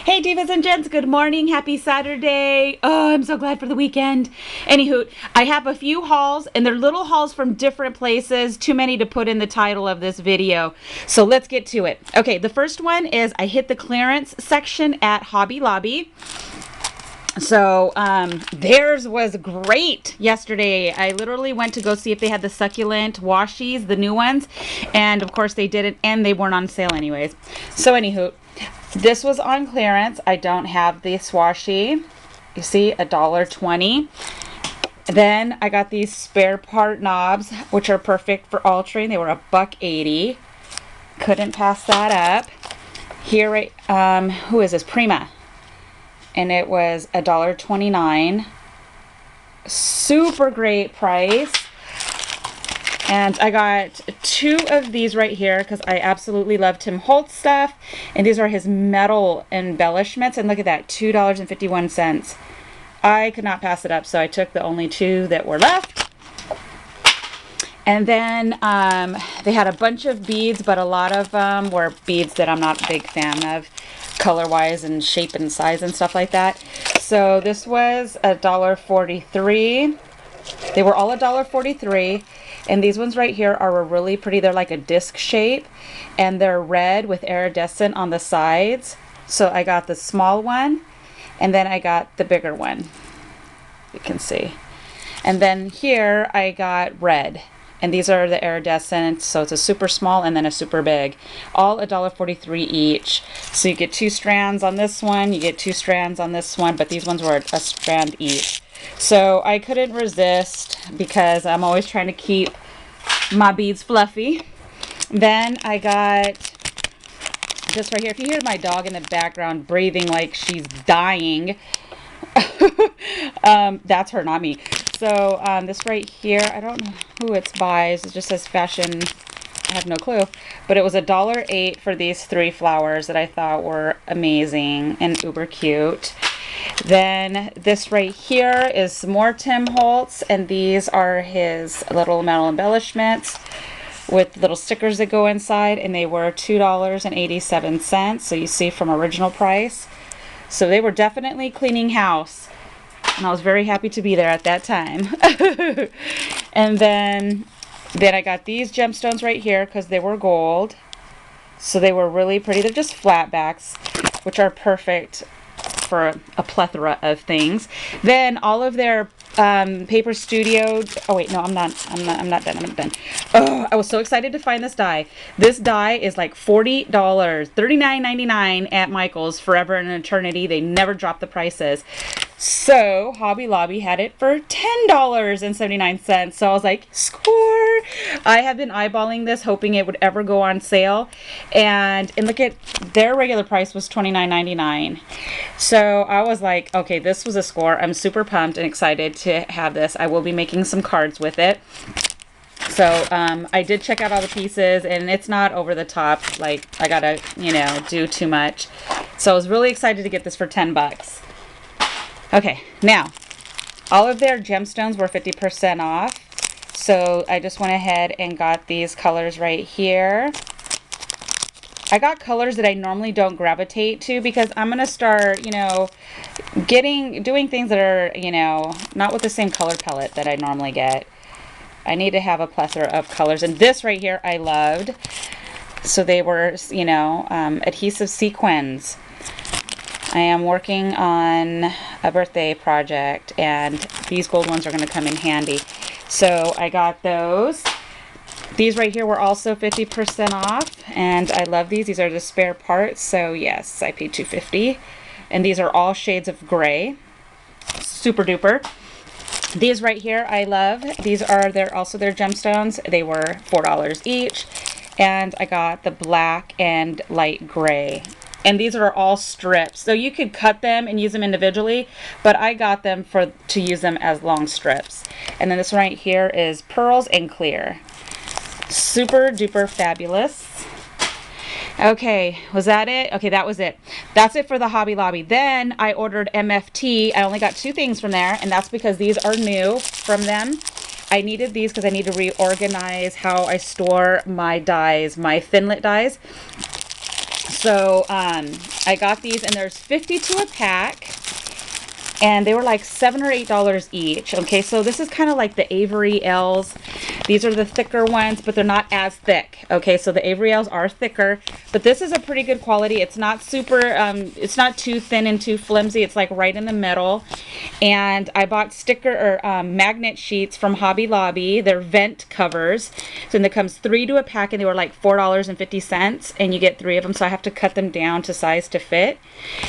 Hey divas and gents, good morning, happy Saturday. Oh, I'm so glad for the weekend. Anywho, I have a few hauls and they're little hauls from different places, too many to put in the title of this video. So let's get to it. Okay, the first one is I hit the clearance section at Hobby Lobby. So theirs was great yesterday. I literally went to go see if they had the succulent washies, the new ones, and of course they didn't, and they weren't on sale anyways. So anywho, this was on clearance. I don't have the washi. You see, $1.20. Then I got these spare part knobs, which are perfect for altering. They were $1.80. Couldn't pass that up. Here, who is this? Prima. And it was $1.29. Super great price. And I got two of these right here because I absolutely love Tim Holtz stuff. And these are his metal embellishments. And look at that, $2.51. I could not pass it up, so I took the only two that were left. And then they had a bunch of beads, but a lot of them were beads that I'm not a big fan of, color-wise and shape and size and stuff like that. So this was $1.43. They were all $1.43. And these ones right here are really pretty. They're like a disc shape, and they're red with iridescent on the sides. So I got the small one, and then I got the bigger one. You can see. And then here I got red. And these are the iridescent, so it's a super small and then a super big. All $1.43 each. So you get 2 strands on this one, you get 2 strands on this one, but these ones were a strand each. So I couldn't resist because I'm always trying to keep my beads fluffy. Then I got this right here. If you hear my dog in the background breathing like she's dying, that's her, not me. So this right here, I don't know who it's by. It just says fashion. I have no clue. But it was $1.08 for these 3 flowers that I thought were amazing and uber cute. Then this right here is some more Tim Holtz, and these are his little metal embellishments with little stickers that go inside, and they were $2.87. So you see from original price. So they were definitely cleaning house. And I was very happy to be there at that time. And then I got these gemstones right here because they were gold. So they were really pretty. They're just flat backs, which are perfect for a plethora of things. Then all of their Paper Studio. Oh wait, no, I'm not done. Oh, I was so excited to find this die. This die is like $40, $39.99 at Michael's, forever and an eternity. They never drop the prices. So Hobby Lobby had it for $10.79. So I was like, score! I have been eyeballing this, hoping it would ever go on sale. And look at their regular price was $29.99. So I was like, okay, this was a score. I'm super pumped and excited to have this. I will be making some cards with it. So I did check out all the pieces, and it's not over the top. Like, I gotta, do too much. So I was really excited to get this for 10 bucks. Okay, now, all of their gemstones were 50% off. So I just went ahead and got these colors right here. I got colors that I normally don't gravitate to because I'm going to start, doing things that are, not with the same color palette that I normally get. I need to have a plethora of colors. And this right here I loved. So they were, Adhesive Sequins. I am working on a birthday project, and these gold ones are going to come in handy. So I got those. These right here were also 50% off, and I love these. These are the spare parts, so yes, I paid $2.50. And these are all shades of gray. Super duper. These right here I love. These are also their gemstones. They were $4 each. And I got the black and light gray. And these are all strips. So you could cut them and use them individually, but I got them to use them as long strips. And then this one right here is pearls and clear. Super duper fabulous. Okay, was that it? Okay, that was it. That's it for the Hobby Lobby. Then I ordered MFT. I only got 2 things from there, and that's because these are new from them. I needed these because I need to reorganize how I store my dies, my Thinlit dies. So I got these, and there's 52 a pack. And they were like $7 or $8 each. Okay, so this is kind of like the Avery L's. These are the thicker ones, but they're not as thick. Okay, so the Avery L's are thicker, but this is a pretty good quality. It's not super, it's not too thin and too flimsy. It's like right in the middle. And I bought sticker or magnet sheets from Hobby Lobby. They're vent covers. So then it comes 3 to a pack, and they were like $4.50, and you get 3 of them. So I have to cut them down to size to fit.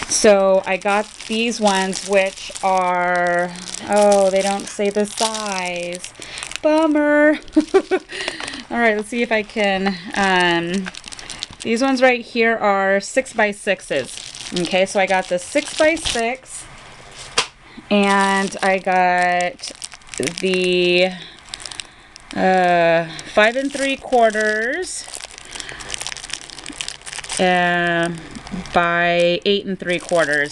So I got these ones, which are, oh, they don't say the size. Bummer. All right, let's see if I can, these ones right here are 6x6s. Okay, so I got the 6x6, and I got the 5 3/4 by 8 3/4.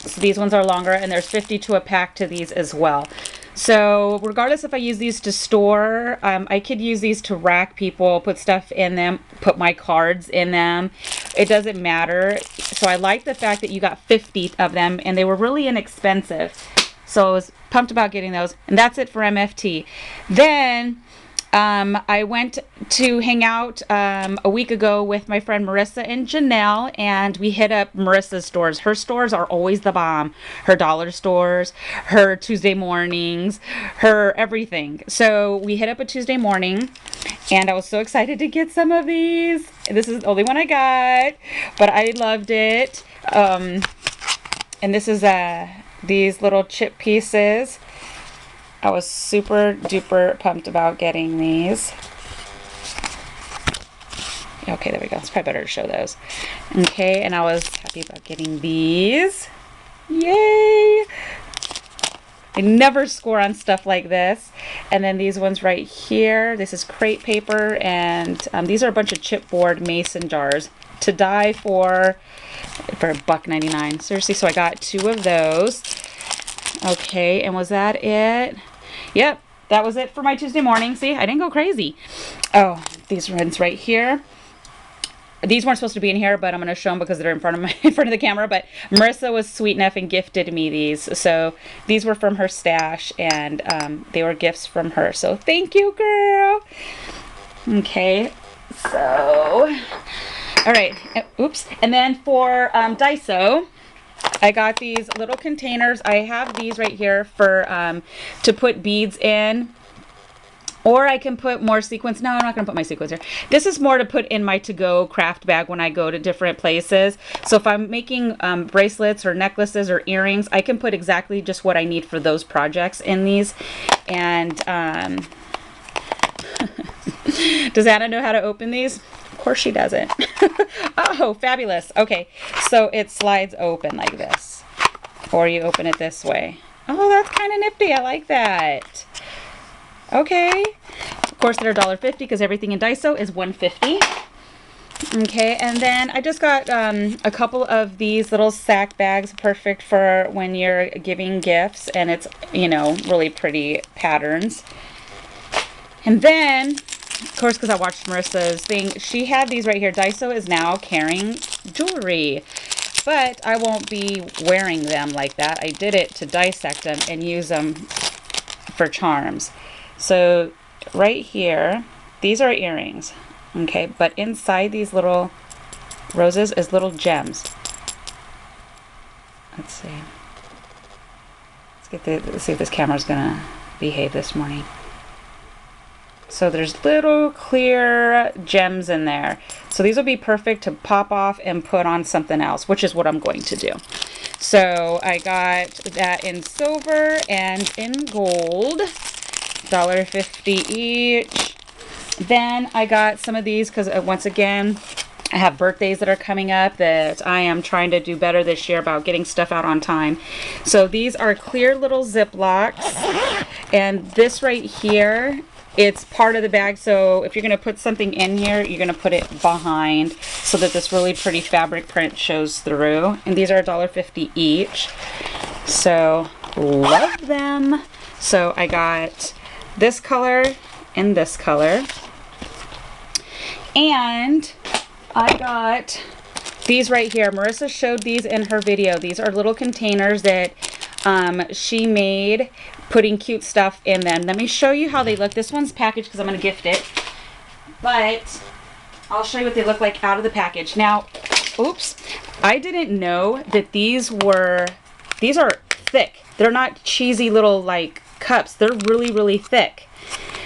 So these ones are longer, and there's 52 a pack to these as well. So regardless if I use these to store, I could use these to rack people, put stuff in them, put my cards in them. It doesn't matter. So I like the fact that you got 50 of them, and they were really inexpensive. So I was pumped about getting those. And that's it for MFT. Then I went to hang out a week ago with my friend Marissa and Janelle, and we hit up Marissa's stores. Her stores are always the bomb. Her dollar stores, her Tuesday mornings, her everything. So we hit up a Tuesday morning, and I was so excited to get some of these. This is the only one I got, but I loved it. And this is these little chip pieces. I was super duper pumped about getting these. Okay, there we go. It's probably better to show those. Okay, and I was happy about getting these. Yay! I never score on stuff like this. And then these ones right here. This is crepe paper, and these are a bunch of chipboard mason jars to die for $1.99. Seriously, so I got 2 of those. Okay, and was that it? Yep, that was it for my Tuesday morning. See, I didn't go crazy. Oh, these ones right here. These weren't supposed to be in here, but I'm going to show them because they're in front of the camera. But Marissa was sweet enough and gifted me these. So these were from her stash, and they were gifts from her. So thank you, girl. Okay, so, all right. Oops. And then for Daiso, I got these little containers. I have these right here for to put beads in, or I can put more sequins. No, I'm not going to put my sequins here. This is more to put in my to-go craft bag when I go to different places. So if I'm making bracelets or necklaces or earrings, I can put exactly just what I need for those projects in these. And does Anna know how to open these? Of course she doesn't. Oh, fabulous. Okay, so it slides open like this, or you open it this way. Oh, that's kind of nifty. I like that. Okay, of course they're $1.50 because everything in Daiso is $1.50. Okay, and then I just got a couple of these little sack bags, perfect for when you're giving gifts, and it's, you know, really pretty patterns. And then, of course, because I watched Marissa's thing, she had these right here. Daiso is now carrying jewelry, but I won't be wearing them like that. I did it to dissect them and use them for charms. So right here, these are earrings, okay, but inside these little roses is little gems. Let's see. Let's see if this camera's gonna behave this morning. So there's little clear gems in there. So these will be perfect to pop off and put on something else, which is what I'm going to do. So I got that in silver and in gold, $1.50 each. Then I got some of these because once again, I have birthdays that are coming up that I am trying to do better this year about getting stuff out on time. So these are clear little Ziplocs, and this right here, it's part of the bag. So if you're going to put something in here, you're going to put it behind so that this really pretty fabric print shows through. And these are $1.50 each. So love them. So I got this color and this color. And I got these right here, Marissa showed these in her video. These are little containers that she made, putting cute stuff in them. Let me show you how they look. This one's packaged because I'm going to gift it, but I'll show you what they look like out of the package. Now, oops, I didn't know that these are thick. They're not cheesy little like cups. They're really, really thick.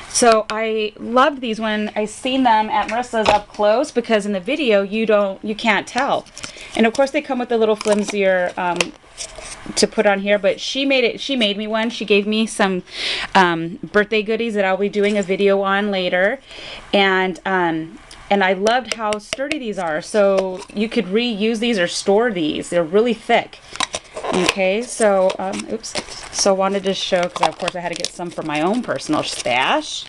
So I loved these when I seen them at Marissa's up close, because in the video you can't tell. And of course they come with a little flimsier to put on here, but she made me one. She gave me some birthday goodies that I'll be doing a video on later. And I loved how sturdy these are. So you could reuse these or store these. They're really thick. Okay, so, oops. So I wanted to show, because of course I had to get some for my own personal stash.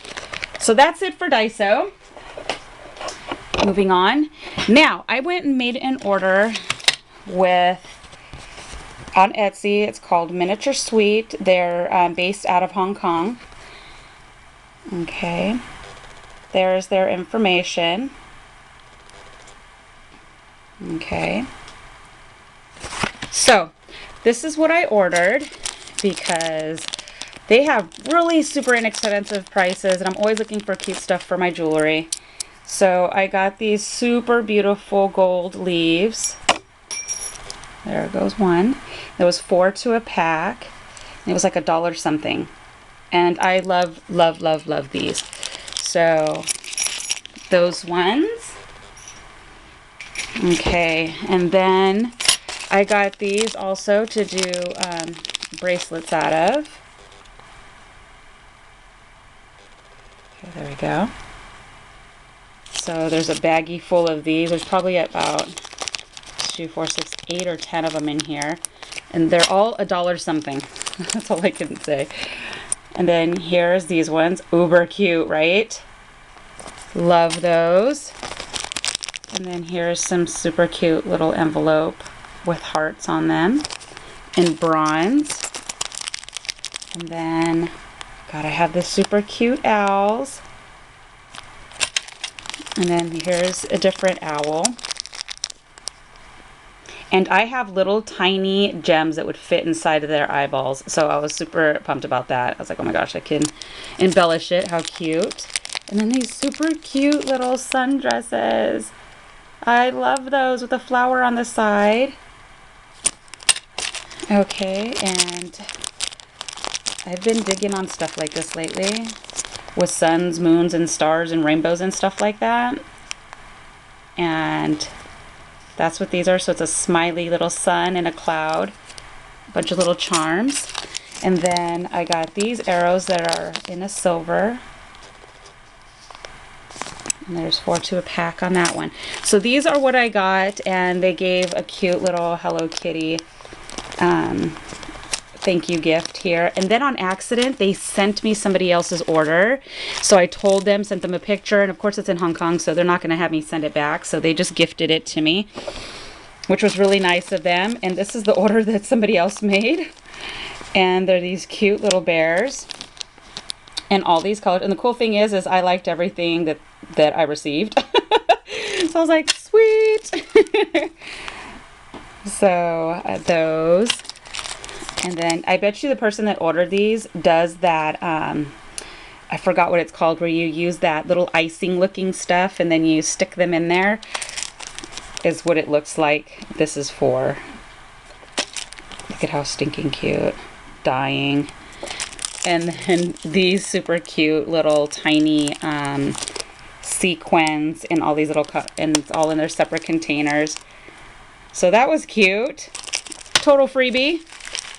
So that's it for Daiso. Moving on. Now, I went and made an order on Etsy. It's called Miniature Suite. They're based out of Hong Kong. Okay. There's their information. Okay. So, this is what I ordered, because they have really super inexpensive prices, and I'm always looking for cute stuff for my jewelry. So I got these super beautiful gold leaves. There goes one. There was 4 to a pack. It was like $1 something. And I love, love, love, love these. So those ones. Okay, and then I got these also to do bracelets out of. Okay, there we go. So there's a baggie full of these. There's probably about 2, 4, 6, 8 or 10 of them in here. And they're all $1 something. That's all I can say. And then here's these ones. Uber cute, right? Love those. And then here's some super cute little envelope with hearts on them in bronze. And then gotta have the super cute owls. And then here's a different owl. And I have little tiny gems that would fit inside of their eyeballs. So I was super pumped about that. I was like, oh my gosh, I can embellish it. How cute. And then these super cute little sundresses. I love those with a flower on the side. Okay, and I've been digging on stuff like this lately, with suns, moons, and stars, and rainbows and stuff like that. And that's what these are. So it's a smiley little sun and a cloud, a bunch of little charms. And then I got these arrows that are in a silver. And there's 4 to a pack on that one. So these are what I got, and they gave a cute little Hello Kitty thank you gift here. And then on accident, they sent me somebody else's order. So I told them, sent them a picture, and of course it's in Hong Kong, so they're not going to have me send it back. So they just gifted it to me, which was really nice of them. And this is the order that somebody else made. And they're these cute little bears in all these colors. And the cool thing is I liked everything that I received. So I was like, sweet. So those. And then I bet you the person that ordered these does that, I forgot what it's called, where you use that little icing looking stuff and then you stick them in there, is what it looks like this is for. Look at how stinking cute. Dying. And then these super cute little tiny sequins in all these little, and it's all in their separate containers. So that was cute. Total freebie.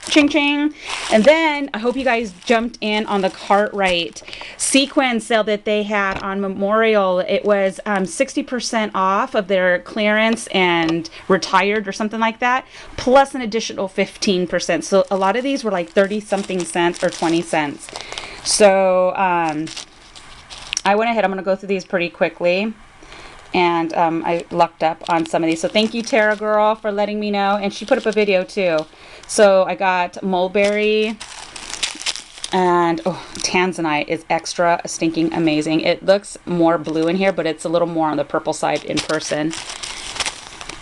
Ching ching. And then I hope you guys jumped in on the Cartwright sequin sale that they had on Memorial. It was 60% off of their clearance and retired or something like that, plus an additional 15%. So a lot of these were like 30 something cents or 20 cents. So I went ahead. I'm going to go through these pretty quickly. And I lucked up on some of these. So thank you, Tara Girl, for letting me know. And she put up a video too. So I got mulberry, and tanzanite is extra stinking amazing. It looks more blue in here, but it's a little more on the purple side in person.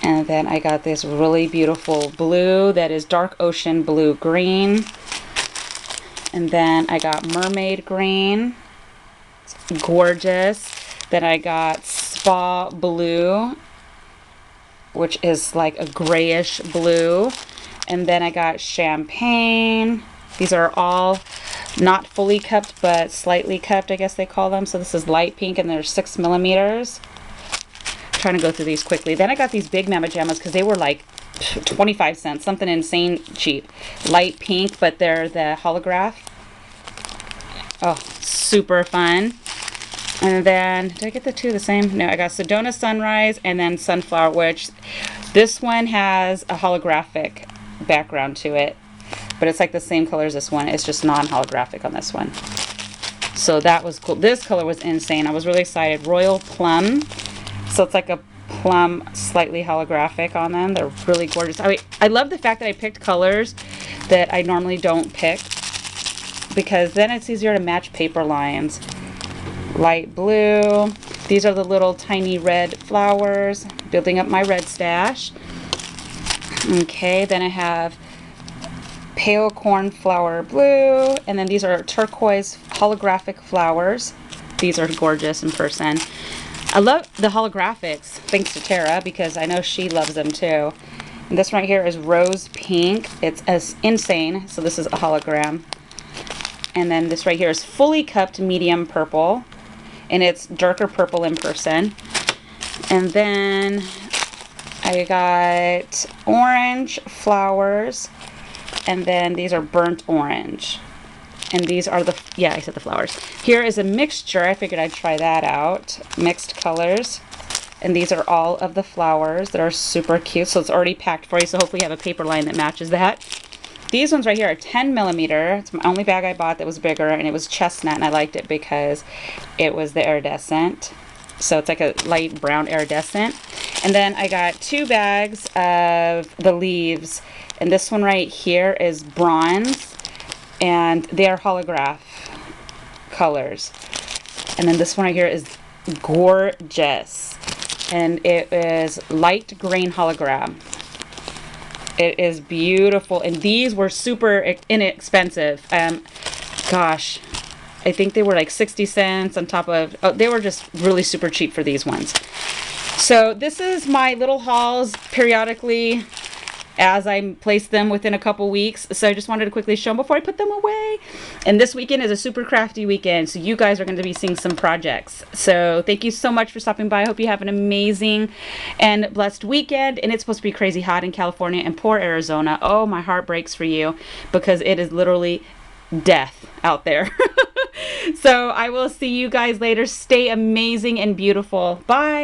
And then I got this really beautiful blue that is dark ocean blue green. And then I got mermaid green. It's gorgeous. Then I got spa blue, which is like a grayish blue. And then I got champagne. These are all not fully cupped, but slightly cupped, I guess they call them. So this is light pink, and they're 6 millimeters. I'm trying to go through these quickly. Then I got these big Mama Jammas because they were like 25 cents, something insane cheap. Light pink, but they're the holograph. Oh, super fun. And then, did I get the two the same? No, I got Sedona Sunrise and then Sunflower, which this one has a holographic background to it, but it's like the same color as this one. It's just non-holographic on this one. So that was cool. This color was insane. I was really excited. Royal Plum. So it's like a plum, slightly holographic on them. They're really gorgeous. I love the fact that I picked colors that I normally don't pick, because then it's easier to match paper lines. Light blue. These are the little tiny red flowers. Building up my red stash. Okay, then I have pale cornflower blue, and then these are turquoise holographic flowers. These are gorgeous in person. I love the holographics, thanks to Tara, because I know she loves them too. And this right here is rose pink. It's as insane, so this is a hologram. And then this right here is fully cupped medium purple, and it's darker purple in person. And then I got orange flowers, and then these are burnt orange. And these are the, yeah, I said the flowers. Here is a mixture. I figured I'd try that out. Mixed colors. And these are all of the flowers that are super cute. So it's already packed for you, so hopefully you have a paper line that matches that. These ones right here are 10 millimeter. It's my only bag I bought that was bigger, and it was chestnut, and I liked it because it was the iridescent. So it's like a light brown iridescent. And then I got 2 bags of the leaves, and this one right here is bronze, and they are holograph colors. And then this one right here is gorgeous, and it is light green hologram. It is beautiful, and these were super inexpensive. Gosh, I think they were like 60 cents on top of, oh, they were just really super cheap for these ones. So this is my little hauls periodically as I place them within a couple weeks. So I just wanted to quickly show them before I put them away. And this weekend is a super crafty weekend, so you guys are going to be seeing some projects. So thank you so much for stopping by. I hope you have an amazing and blessed weekend. And it's supposed to be crazy hot in California and poor Arizona. Oh, my heart breaks for you, because it is literally death out there. So I will see you guys later. Stay amazing and beautiful. Bye.